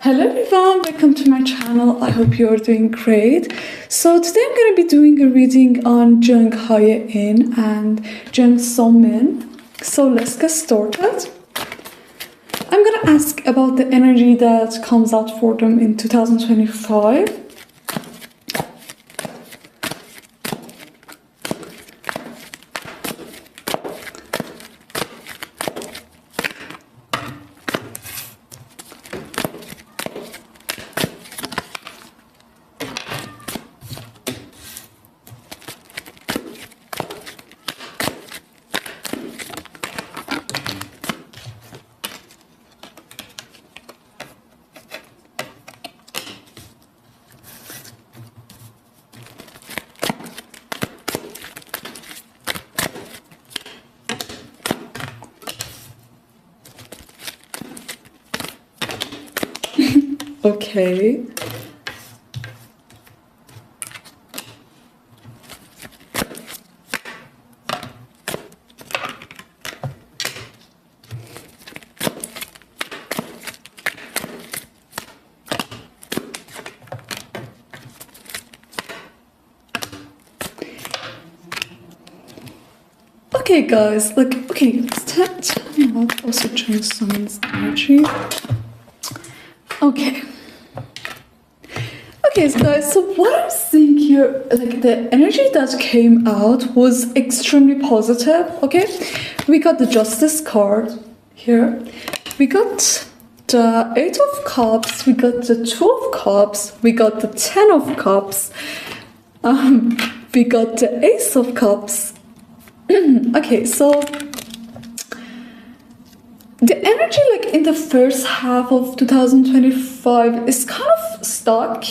Hello everyone, welcome to my channel. I hope you're doing great. So today I'm going to be doing a reading on Jung In and Jung Min. So let's get started. I'm going to ask about the energy that comes out for them in 2025. Okay. Okay guys, tell me about also Jung Min's energy. Okay, guys, so what I'm seeing here, the energy that came out was extremely positive, okay? We got the Justice card here. We got the Eight of Cups, we got the Two of Cups, we got the Ten of Cups, we got the Ace of Cups. Okay, so the energy in the first half of 2025 is kind of stuck.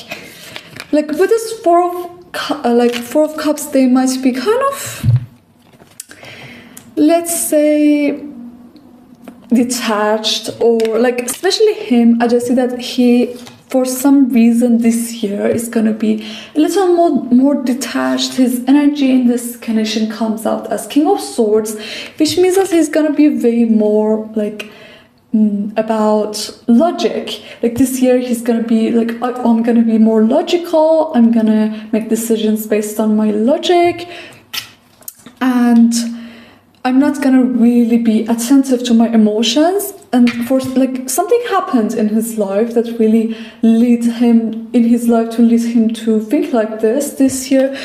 With this Four of Cups, they might be kind of, let's say, detached, or especially him. I just see that he, for some reason this year, is gonna be a little more detached. His energy in this connection comes out as King of Swords, which means that he's gonna be way more about logic. This year he's gonna be I'm gonna be more logical, I'm gonna make decisions based on my logic, and I'm not gonna really be attentive to my emotions. And for something happened in his life that really lead him to think like this year.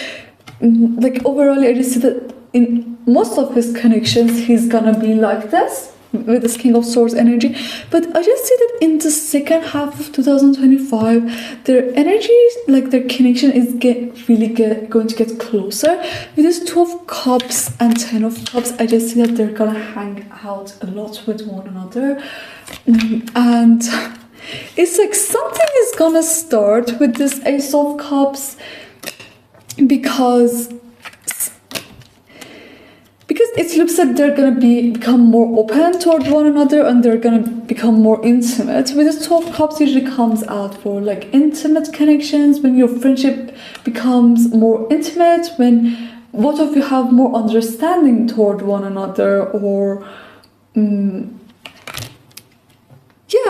Overall, I just see that in most of his connections he's gonna be like this with this King of Swords energy. But I just see that in the second half of 2025 their energy, their connection is going to get closer. With this Two of Cups and Ten of Cups, I just see that they're gonna hang out a lot with one another. And it's something is gonna start with this Ace of Cups, because it looks like they're gonna become more open toward one another, and they're gonna become more intimate. With the Two of Cups usually comes out for intimate connections, when your friendship becomes more intimate, when both of you have more understanding toward one another, or yeah,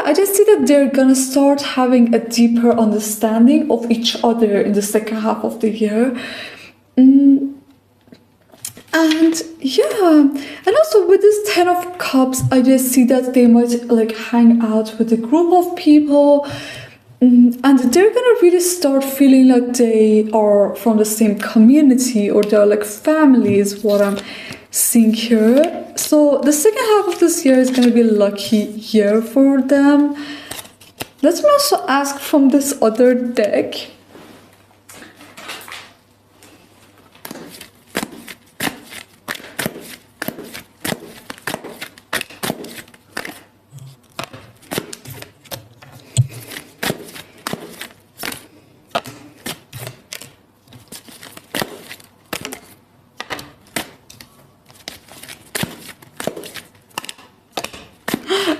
I just see that they're gonna start having a deeper understanding of each other in the second half of the year. And yeah, and also with this Ten of Cups, I just see that they might hang out with a group of people, and they're gonna really start feeling like they are from the same community, or they're family, is what I'm seeing here. So the second half of this year is gonna be a lucky year for them. Let me also ask from this other deck.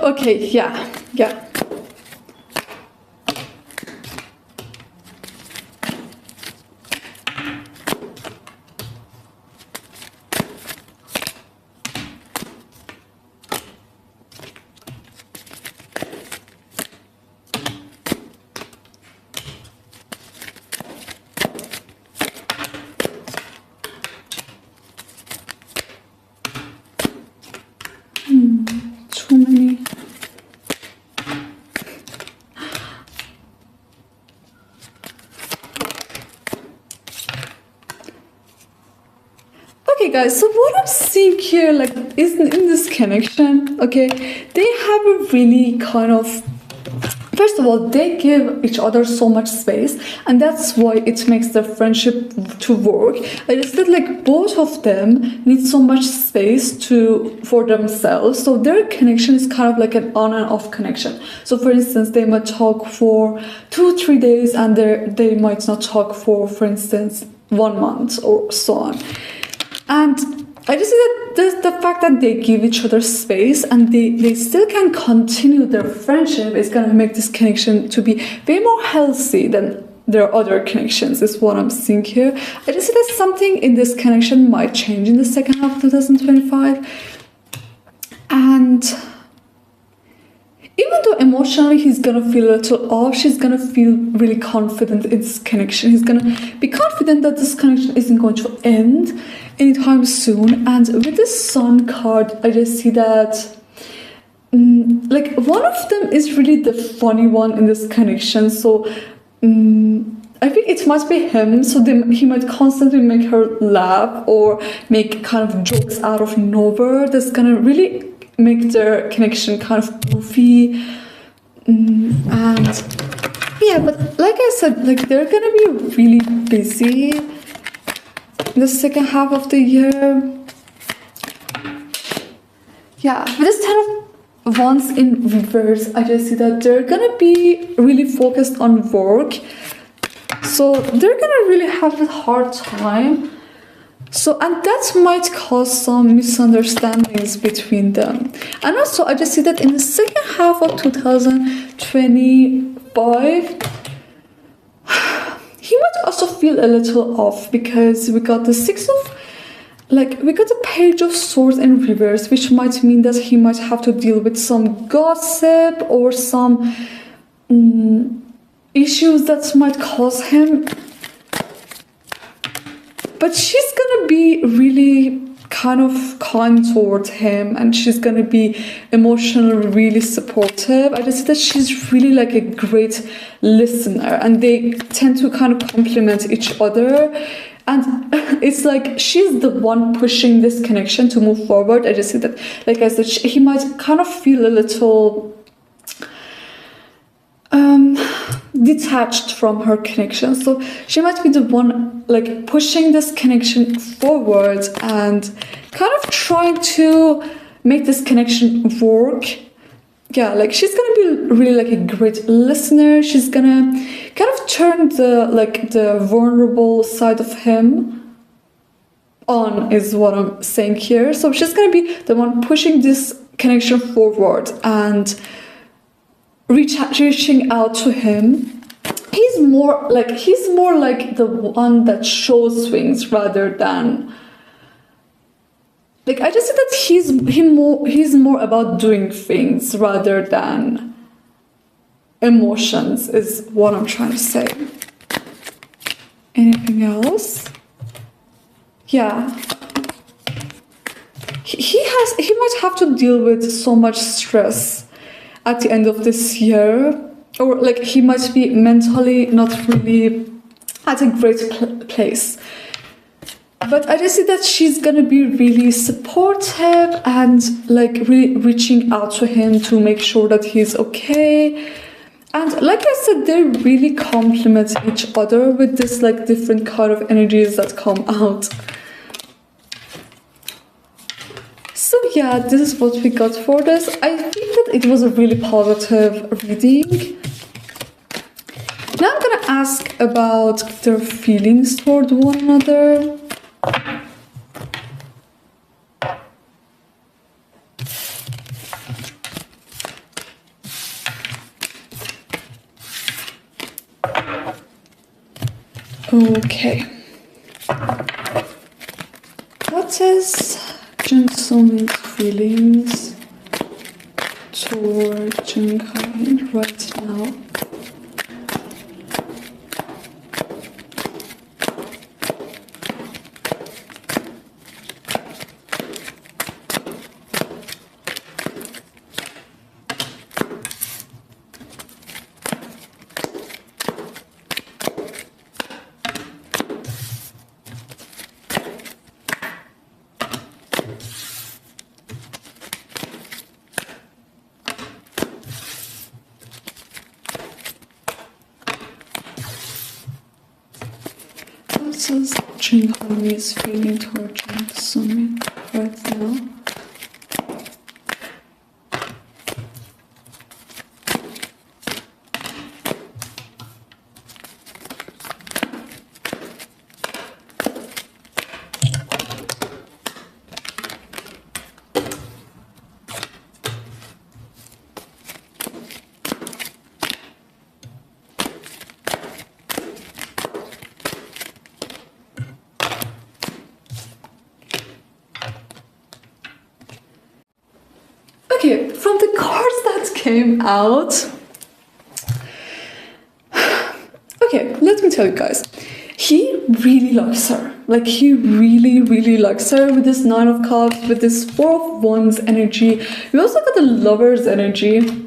Okay, yeah. Okay, guys, so what I'm seeing here, like, is in this connection, okay, they have a really kind of, first of all, they give each other so much space, and that's why it makes their friendship to work. I just said, like, both of them need so much space for themselves, so their connection is kind of like an on and off connection. So for instance, they might talk for 2-3 days, and they might not talk for instance, 1 month or so on. And I just see that the fact that they give each other space and they still can continue their friendship is going to make this connection to be way more healthy than their other connections, is what I'm seeing here. I just see that something in this connection might change in the second half of 2025. And even though emotionally he's gonna feel a little off, she's gonna feel really confident in this connection. He's gonna be confident that this connection isn't going to end anytime soon. And with this Sun card, I just see that like one of them is really the funny one in this connection. So I think it might be him. So he might constantly make her laugh or make kind of jokes out of nowhere that's gonna really make their connection kind of goofy. And yeah, but like I said, like they're gonna be really busy in the second half of the year. Yeah, with this Ten of Wands in reverse, I just see that they're gonna be really focused on work. So they're gonna really have a hard time. So, and that might cause some misunderstandings between them. And also, I just see that in the second half of 2025, he might also feel a little off because we got the we got the Page of Swords in reverse, which might mean that he might have to deal with some gossip or some issues that might cause him. But she's gonna be really kind of kind towards him, and she's gonna be emotionally really supportive. I just see that she's really like a great listener, and they tend to kind of complement each other. And it's like she's the one pushing this connection to move forward. I just see that, like I said, he might kind of feel a little detached from her connection. So she might be the one like pushing this connection forward and kind of trying to make this connection work. Yeah, like she's gonna be really like a great listener. She's gonna kind of turn the vulnerable side of him on, is what I'm saying here. So she's gonna be the one pushing this connection forward and reaching out to him. He's more like the one that shows things rather than like, I just see that he's more about doing things rather than emotions, is what I'm trying to say. Anything else? Yeah. He might have to deal with so much stress at the end of this year, or like he might be mentally not really at a great place. But I just see that she's gonna be really supportive and like really reaching out to him to make sure that he's okay. And like I said, they really complement each other with this like different kind of energies that come out. So yeah, this is what we got for this. I think that it was a really positive reading. Now I'm gonna ask about their feelings toward one another. Okay. What is Jung's feelings toward Jung right now? does Jung is feeling towards Jung Summit right now? Okay, from the cards that came out, okay, let me tell you guys, he really likes her. Like, he really, really likes her with this Nine of Cups, with this Four of Wands energy. We also got the Lover's energy.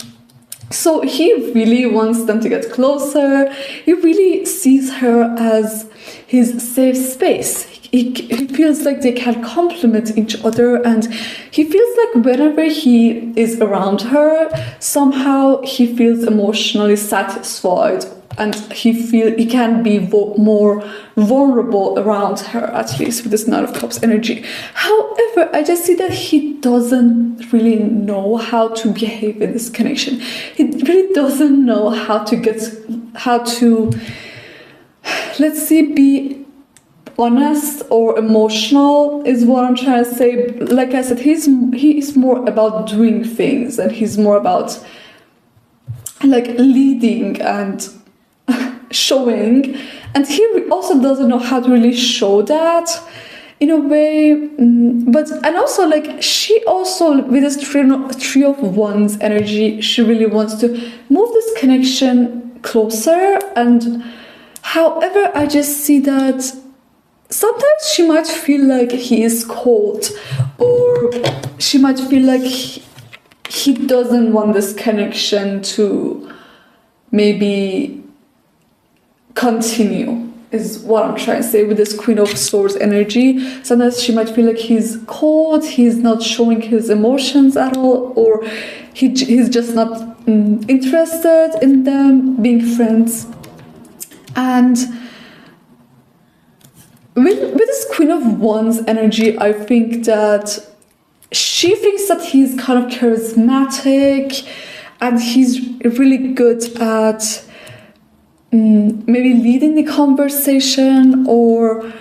So he really wants them to get closer. He really sees her as his safe space. He feels like they can complement each other, and he feels like whenever he is around her, somehow he feels emotionally satisfied, and he can be more vulnerable around her, at least with this Nine of Cups energy. However, I just see that he doesn't really know how to behave in this connection. He really doesn't know how to, let's see, be honest or emotional is what I'm trying to say. Like I said, he is more about doing things, and he's more about like leading and showing, and he also doesn't know how to really show that in a way. And also, like, she also, with this Three of Wands energy, she really wants to move this connection closer. And however, I just see that sometimes she might feel like he is cold, or she might feel like he doesn't want this connection to maybe continue, is what I'm trying to say with this Queen of Swords energy. Sometimes she might feel like he's cold, he's not showing his emotions at all, or he's just not interested in them being friends. And with this Queen of Wands energy, I think that she thinks that he's kind of charismatic, and he's really good at maybe leading the conversation, or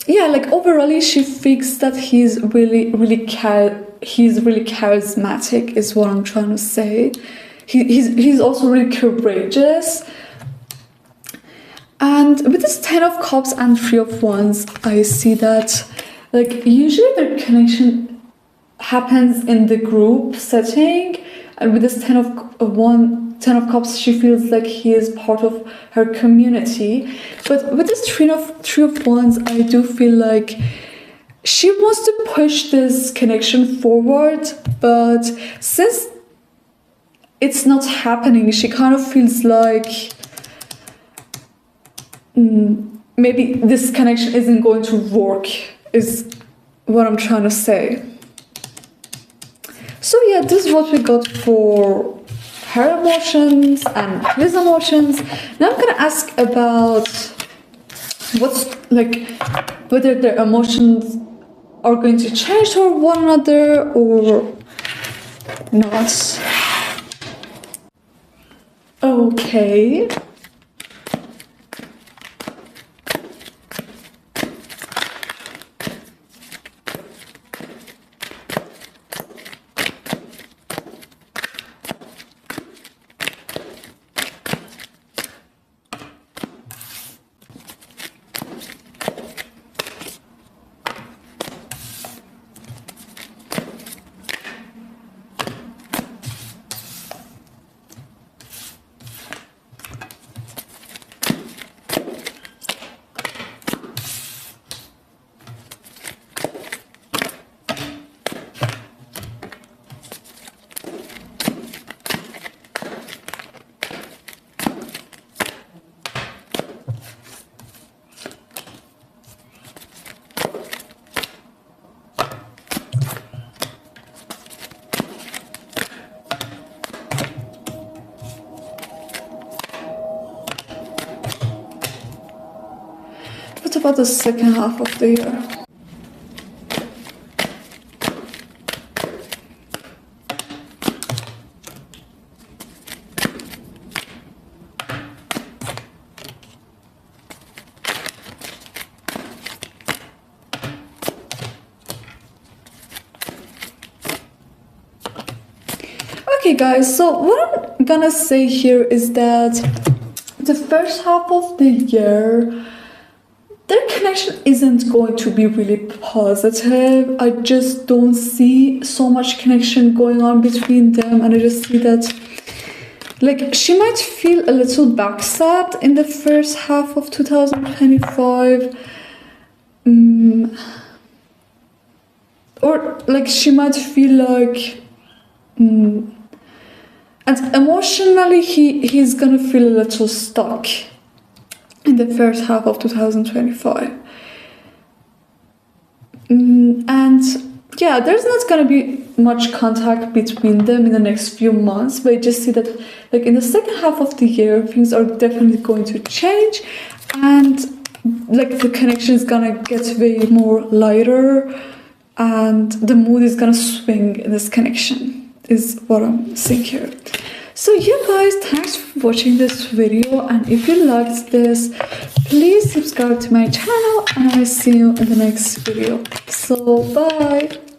yeah, like overall she thinks that he's really charismatic, is what I'm trying to say. He's also really courageous. And with this Ten of Cups and Three of Wands, I see that, like, usually their connection happens in the group setting, and with this Ten of Cups, she feels like he is part of her community. But with this Three of Wands, I do feel like she wants to push this connection forward, but since it's not happening, she kind of feels like maybe this connection isn't going to work, is what I'm trying to say. So yeah, this is what we got for her emotions and his emotions. Now I'm gonna ask about whether their emotions are going to change toward one another or not. Okay. What about the second half of the year? Okay guys, so what I'm gonna say here is that the first half of the year, their connection isn't going to be really positive. I just don't see so much connection going on between them, and I just see that like she might feel a little backstabbed in the first half of 2025. Or like she might feel like and emotionally he's gonna feel a little stuck in the first half of 2025. And yeah, there's not gonna be much contact between them in the next few months, but I just see that like in the second half of the year things are definitely going to change, and like the connection is gonna get way more lighter, and the mood is gonna swing in this connection, is what I'm seeing here. So yeah guys, thanks for watching this video, and if you liked this, please subscribe to my channel, and I'll see you in the next video. So bye.